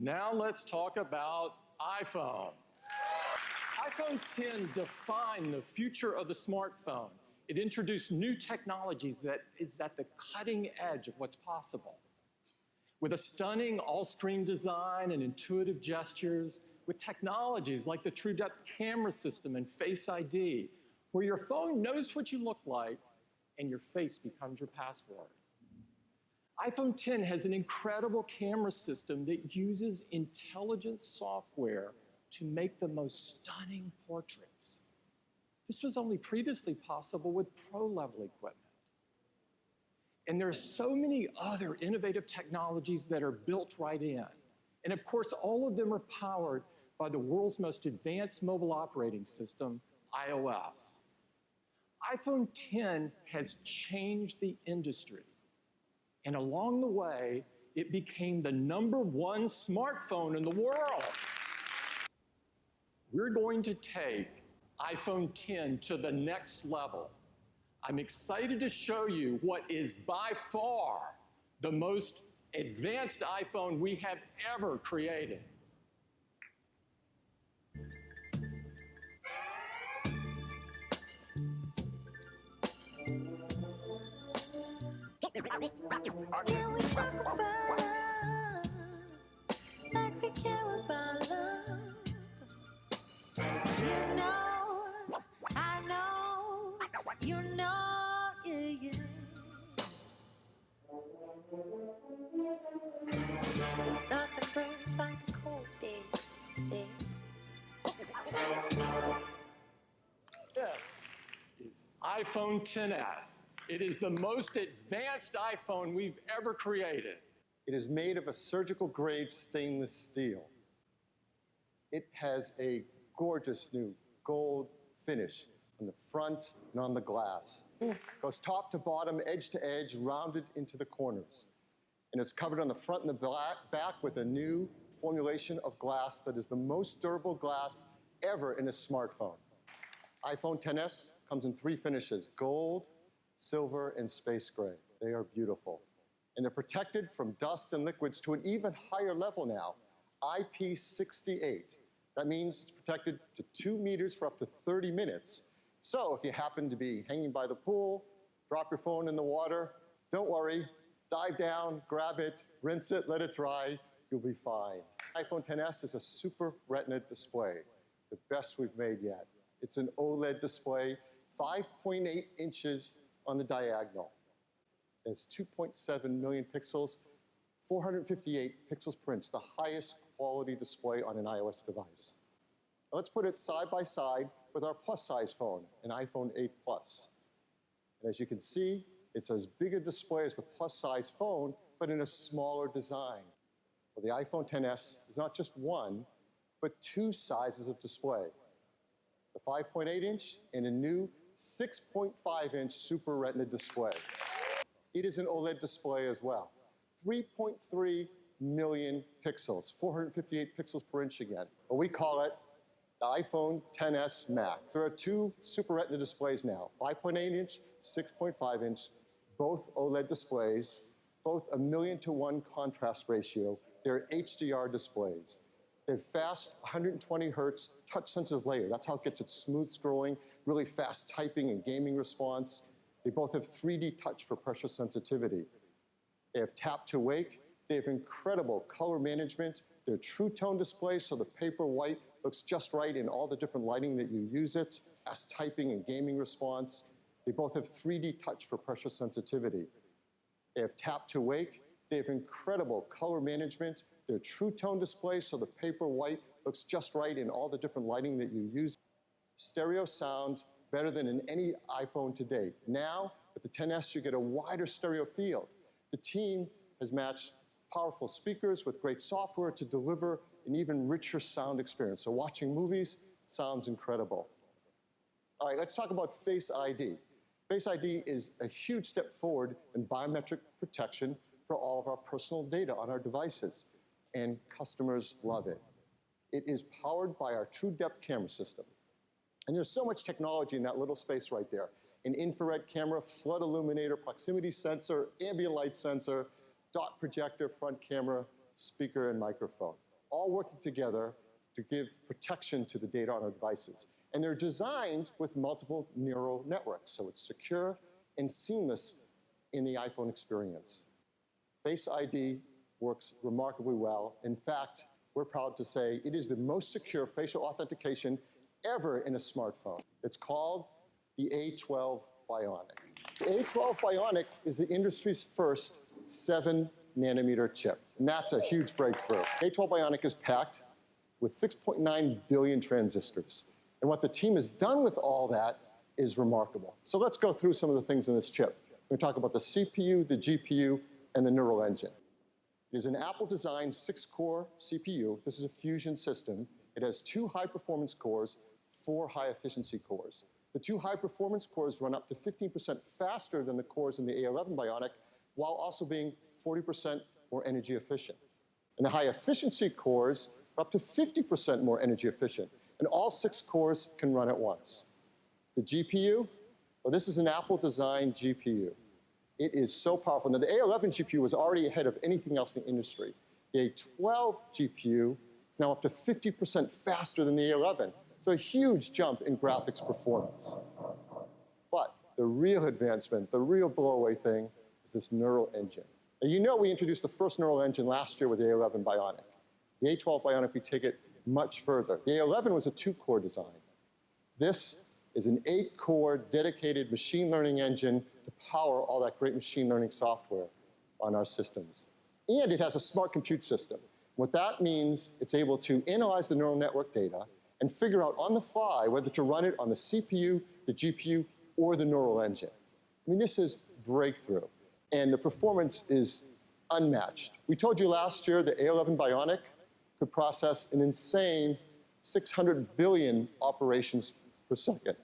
Now let's talk about iPhone. iPhone 10 defined the future of the smartphone. It introduced new technologies that is at the cutting edge of what's possible. With a stunning all-screen design and intuitive gestures, with technologies like the True Depth camera system and Face ID, where your phone knows what you look like and your face becomes your password. iPhone 10 has an incredible camera system that uses intelligent software to make the most stunning portraits. This was only previously possible with pro-level equipment. And there are so many other innovative technologies that are built right in. And of course, all of them are powered by the world's most advanced mobile operating system, iOS. iPhone 10 has changed the industry. And along the way, it became the #1 smartphone in the world. We're going to take iPhone 10 to the next level. I'm excited to show you what is by far the most advanced iPhone we have ever created. Can we talk about love like we care about love? You know, I know, you know, yeah, yeah. Nothing burns like a cold day. This is iPhone XS. It is the most advanced iPhone we've ever created. It is made of a surgical-grade stainless steel. It has a gorgeous new gold finish on the front and on the glass. It goes top to bottom, edge to edge, rounded into the corners. And it's covered on the front and the back with a new formulation of glass that is the most durable glass ever in a smartphone. iPhone XS comes in 3 finishes: gold, silver, and space gray. They are beautiful. And they're protected from dust and liquids to an even higher level now, IP68. That means it's protected to 2 meters for up to 30 minutes. So if you happen to be hanging by the pool, drop your phone in the water, don't worry, dive down, grab it, rinse it, let it dry, you'll be fine. iPhone XS is a Super Retina display, the best we've made yet. It's an OLED display, 5.8 inches on the diagonal. It's 2.7 million pixels, 458 pixels per inch, the highest quality display on an iOS device. Now let's put it side by side with our plus-size phone, an iPhone 8 Plus. And as you can see, it's as big a display as the plus-size phone, but in a smaller design. Well, the iPhone XS is not just one, but 2 sizes of display. The 5.8 inch and a new 6.5 inch Super Retina display. It is an OLED display as well. 3.3 million pixels, 458 pixels per inch again. But we call it the iPhone XS Max. There are 2 Super Retina displays now, 5.8 inch, 6.5 inch, both OLED displays, both a 1,000,000:1 contrast ratio. They're HDR displays. They have fast 120 hertz touch-sensitive layer. That's how it gets its smooth scrolling, really fast typing and gaming response. They both have 3D touch for pressure sensitivity. They have tap to wake. They have incredible color management. They're true tone displays, so the paper white looks just right in all the different lighting that you use it. Fast typing and gaming response. They both have 3D touch for pressure sensitivity. They have tap to wake. They have incredible color management. They're true tone displays, so the paper white looks just right in all the different lighting that you use. Stereo sound better than in any iPhone to date. Now, with the XS, you get a wider stereo field. The team has matched powerful speakers with great software to deliver an even richer sound experience. So watching movies sounds incredible. All right, let's talk about Face ID. Face ID is a huge step forward in biometric protection for all of our personal data on our devices, and customers love it. It is powered by our True Depth camera system. And there's so much technology in that little space right there. An infrared camera, flood illuminator, proximity sensor, ambient light sensor, dot projector, front camera, speaker, and microphone. all working together to give protection to the data on our devices. And they're designed with multiple neural networks, so it's secure and seamless in the iPhone experience. Face ID works remarkably well. In fact, we're proud to say it is the most secure facial authentication ever in a smartphone. It's called the A12 Bionic. The A12 Bionic is the industry's first 7-nanometer chip, and that's a huge breakthrough. A12 Bionic is packed with 6.9 billion transistors. And what the team has done with all that is remarkable. So let's go through some of the things in this chip. We're going to talk about the CPU, the GPU, and the neural engine. It is an Apple-designed 6-core CPU. This is a fusion system. It has 2 high-performance cores, 4 high-efficiency cores. The 2 high-performance cores run up to 15% faster than the cores in the A11 Bionic, while also being 40% more energy efficient. And the high-efficiency cores are up to 50% more energy efficient. And all 6 cores can run at once. The GPU, well, this is an Apple-designed GPU. It is so powerful. Now, the A11 GPU was already ahead of anything else in the industry. The A12 GPU is now up to 50% faster than the A11. So a huge jump in graphics performance. But the real advancement, the real blow-away thing, is this neural engine. Now, you know we introduced the first neural engine last year with the A11 Bionic. The A12 Bionic, we take it much further. The A11 was a 2-core design. This is an 8-core dedicated machine learning engine to power all that great machine learning software on our systems. And it has a smart compute system. What that means, it's able to analyze the neural network data and figure out on the fly whether to run it on the CPU, the GPU, or the neural engine. I mean, this is breakthrough. And the performance is unmatched. We told you last year the A11 Bionic could process an insane 600 billion operations per second.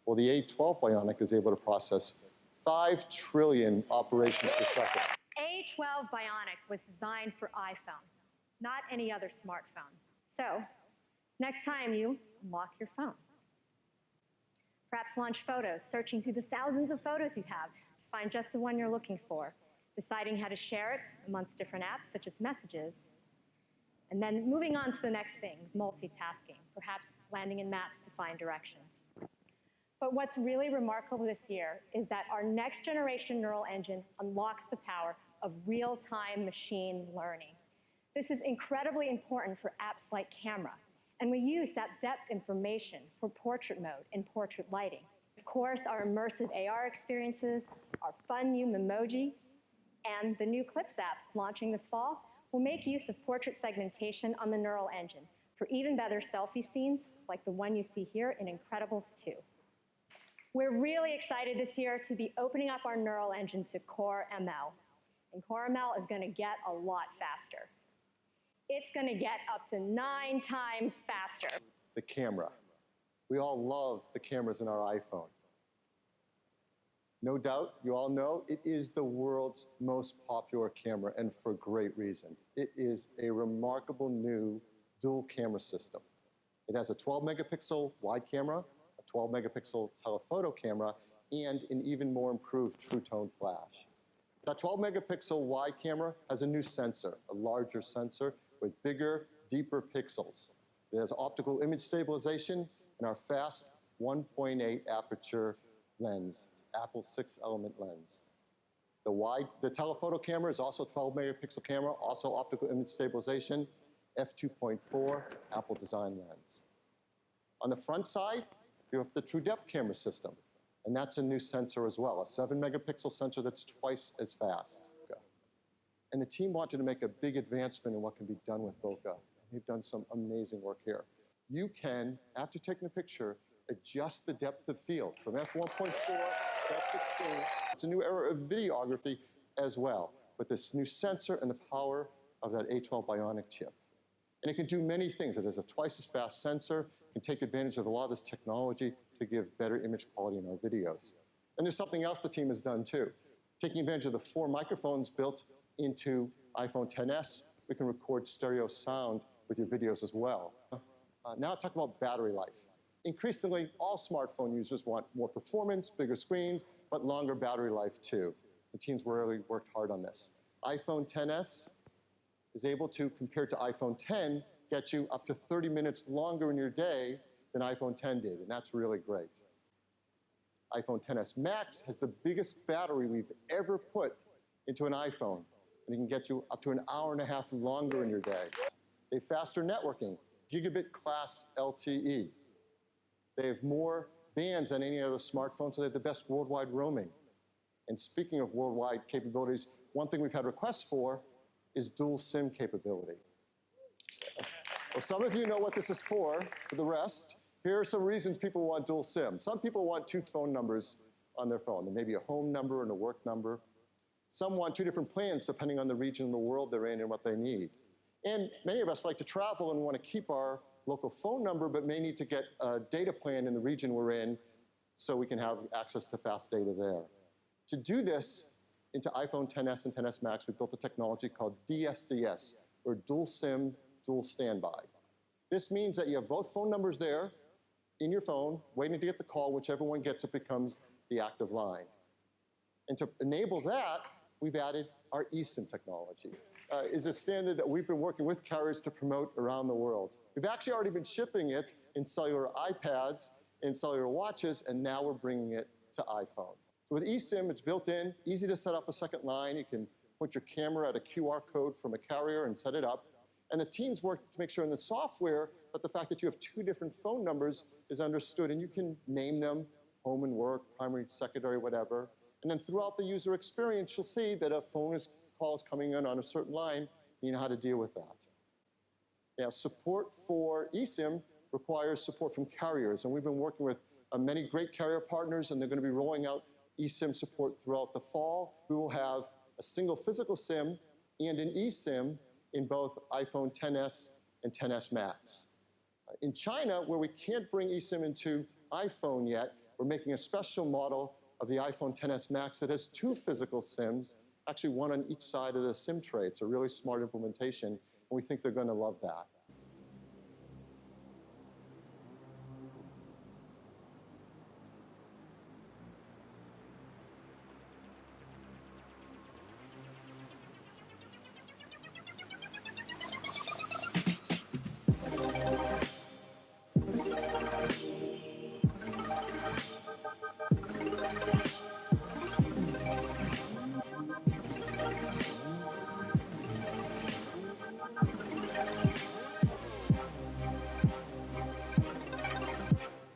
Well, the A12 Bionic is able to process 5 trillion operations per second. A12 Bionic was designed for iPhone, not any other smartphone. So, next time you unlock your phone, perhaps launch photos, searching through the thousands of photos you have to find just the one you're looking for, deciding how to share it amongst different apps such as Messages, and then moving on to the next thing, multitasking, perhaps landing in Maps to find directions. But what's really remarkable this year is that our next generation neural engine unlocks the power of real-time machine learning. This is incredibly important for apps like Camera, and we use that depth information for portrait mode and portrait lighting. Of course, our immersive AR experiences, our fun new Memoji, and the new Clips app launching this fall will make use of portrait segmentation on the neural engine for even better selfie scenes like the one you see here in Incredibles 2. We're really excited this year to be opening up our neural engine to Core ML. And Core ML is going to get a lot faster. It's going to get up to 9 times faster. The camera. We all love the cameras in our iPhone. No doubt, you all know, it is the world's most popular camera, and for great reason. It is a remarkable new dual camera system. It has a 12-megapixel wide camera, a 12-megapixel telephoto camera, and an even more improved True Tone flash. That 12-megapixel wide camera has a new sensor, a larger sensor with bigger, deeper pixels. It has optical image stabilization and our fast 1.8 aperture lens. It's Apple's 6-element lens. The telephoto camera is also a 12-megapixel camera, also optical image stabilization, f2.4 Apple design lens. On the front side, you have the True Depth camera system, and that's a new sensor as well, a 7-megapixel sensor that's twice as fast. And the team wanted to make a big advancement in what can be done with bokeh. They've done some amazing work here. You can, after taking the picture, adjust the depth of field from f1.4 to f16. It's a new era of videography as well, with this new sensor and the power of that A12 Bionic chip. And it can do many things. It has a twice as fast sensor, can take advantage of a lot of this technology to give better image quality in our videos. And there's something else the team has done too. Taking advantage of the 4 microphones built into iPhone XS, we can record stereo sound with your videos as well. Now let's talk about battery life. Increasingly, all smartphone users want more performance, bigger screens, but longer battery life too. The teams really worked hard on this. iPhone XS is able to, compared to iPhone 10, get you up to 30 minutes longer in your day than iPhone 10 did, and that's really great. iPhone XS Max has the biggest battery we've ever put into an iPhone, and it can get you up to an hour and a half longer in your day. They have faster networking, gigabit class LTE. They have more bands than any other smartphone, so they have the best worldwide roaming. And speaking of worldwide capabilities, one thing we've had requests for is dual SIM capability. Well, some of you know what this is for. For the rest, here are some reasons people want dual SIM. Some people want two phone numbers on their phone. There may be a home number and a work number. Some want two different plans depending on the region of the world they're in and what they need. And many of us like to travel and want to keep our local phone number, but may need to get a data plan in the region we're in so we can have access to fast data there. To do this into iPhone XS and XS Max, we built a technology called DSDS, or Dual SIM, Dual Standby. This means that you have both phone numbers there in your phone, waiting to get the call. Whichever one gets it becomes the active line. And to enable that, we've added our eSIM technology. Is a standard that we've been working with carriers to promote around the world. We've actually already been shipping it in cellular iPads, in cellular watches, and now we're bringing it to iPhone. So with eSIM, it's built in, easy to set up a second line. You can point your camera at a QR code from a carrier and set it up. And the teams work to make sure in the software that the fact that you have two different phone numbers is understood, and you can name them home and work, primary, secondary, whatever. And then throughout the user experience, you'll see that a phone call is coming in on a certain line, and you know how to deal with that. Now, support for eSIM requires support from carriers, and we've been working with many great carrier partners, and they're going to be rolling out eSIM support throughout the fall. We will have a single physical SIM and an eSIM in both iPhone XS and XS Max. In China, where we can't bring eSIM into iPhone yet, we're making a special model of the iPhone XS Max that has two physical SIMs, actually one on each side of the SIM tray. It's a really smart implementation, and we think they're going to love that.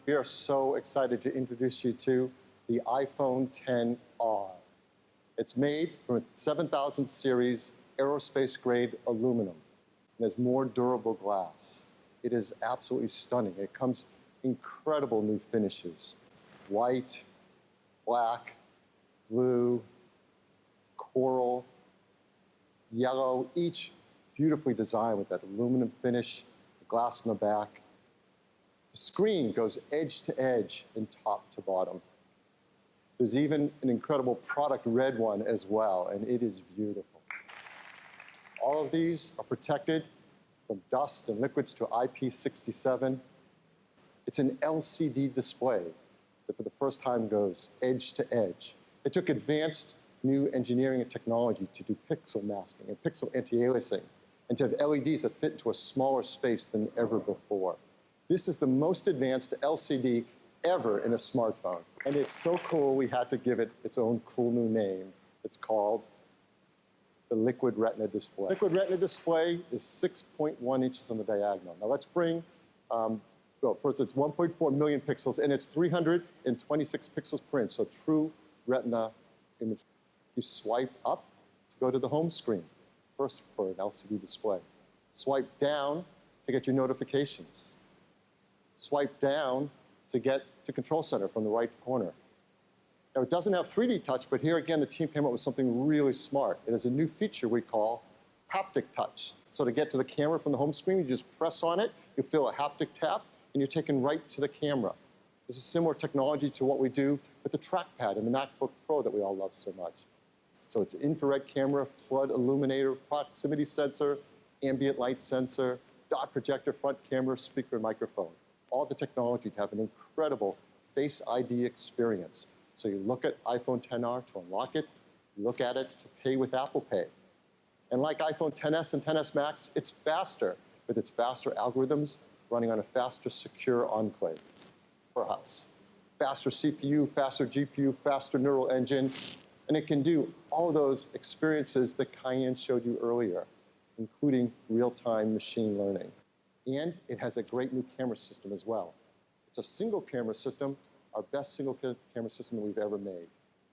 We are so excited to introduce you to the iPhone XR. It's made from a 7000 series aerospace-grade aluminum and has more durable glass. It is absolutely stunning. It comes incredible new finishes: white, black, blue, coral, yellow, each beautifully designed with that aluminum finish, the glass in the back. The screen goes edge to edge and top to bottom. There's even an incredible product red one as well, and it is beautiful. All of these are protected from dust and liquids to IP67. It's an LCD display that for the first time goes edge to edge. It took advanced new engineering and technology to do pixel masking and pixel anti-aliasing, and to have LEDs that fit into a smaller space than ever before. This is the most advanced LCD ever in a smartphone. And it's so cool, we had to give it its own cool new name. It's called the Liquid Retina display. Liquid Retina display is 6.1 inches on the diagonal. Now let's bring, well, first it's 1.4 million pixels, and it's 326 pixels per inch, so true Retina image. You swipe up to go to the home screen, first for an LCD display. Swipe down to get your notifications. Swipe down to get to Control Center from the right corner. Now, it doesn't have 3D touch, but here again, the team came up with something really smart. It has a new feature we call haptic touch. So to get to the camera from the home screen, you just press on it, you feel a haptic tap, and you're taken right to the camera. This is similar technology to what we do with the trackpad in the MacBook Pro that we all love so much. So it's infrared camera, flood illuminator, proximity sensor, ambient light sensor, dot projector, front camera, speaker, and microphone. All the technology to have an incredible Face ID experience. So you look at iPhone XR to unlock it, you look at it to pay with Apple Pay. And like iPhone XS and XS Max, it's faster with its faster algorithms running on a faster, secure enclave, perhaps. Faster CPU, faster GPU, faster neural engine, and it can do all those experiences that Cayenne showed you earlier, including real-time machine learning. And it has a great new camera system as well. It's a single camera system, our best single camera system that we've ever made.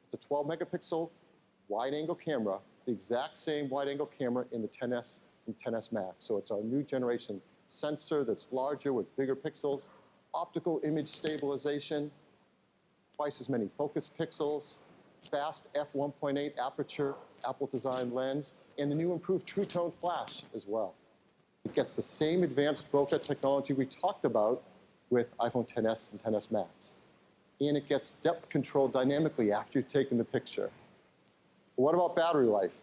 It's a 12 megapixel wide-angle camera, the exact same wide-angle camera in the XS and XS Max. So it's our new generation sensor that's larger with bigger pixels, optical image stabilization, twice as many focus pixels, fast f1.8 aperture, Apple-designed lens, and the new improved True Tone flash as well. It gets the same advanced bokeh technology we talked about with iPhone XS and XS Max. And it gets depth control dynamically after you've taken the picture. But what about battery life?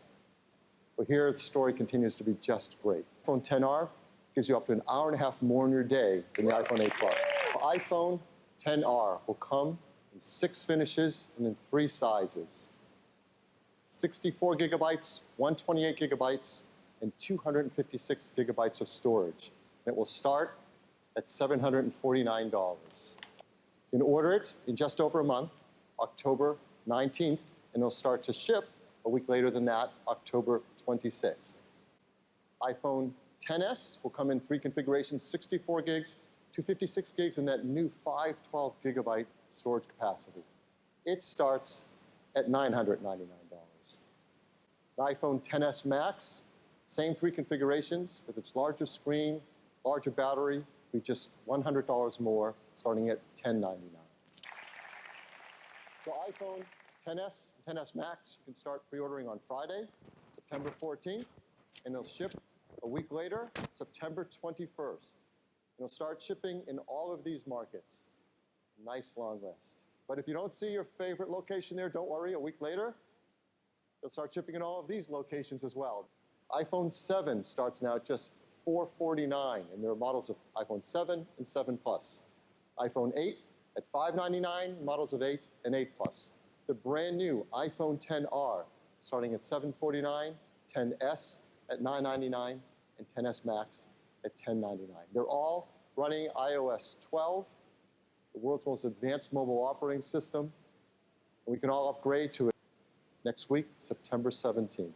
Well, here the story continues to be just great. iPhone XR gives you up to an hour and a half more in your day than the iPhone 8 Plus. The iPhone XR will come in 6 finishes and in 3 sizes. 64 gigabytes, 128 gigabytes, and 256 gigabytes of storage. And it will start at $749. You can order it in just over a month, October 19th, and it'll start to ship a week later than that, October 26th. iPhone XS will come in 3 configurations, 64 gigs, 256 gigs, and that new 512 gigabyte storage capacity. It starts at $999. The iPhone XS Max, same 3 configurations with its larger screen, larger battery, be just $100 more, starting at $1099. So iPhone XS and XS Max, you can start pre-ordering on Friday, September 14th, and they'll ship a week later, September 21st. It'll start shipping in all of these markets. Nice long list. But if you don't see your favorite location there, don't worry, a week later, they'll start shipping in all of these locations as well. iPhone 7 starts now at just $449, and there are models of iPhone 7 and 7 Plus. iPhone 8 at $599, models of 8 and 8 Plus. The brand new iPhone XR starting at $749, XS at $999, and XS Max at $1099. They're all running iOS 12, the world's most advanced mobile operating system. And we can all upgrade to it next week, September 17th.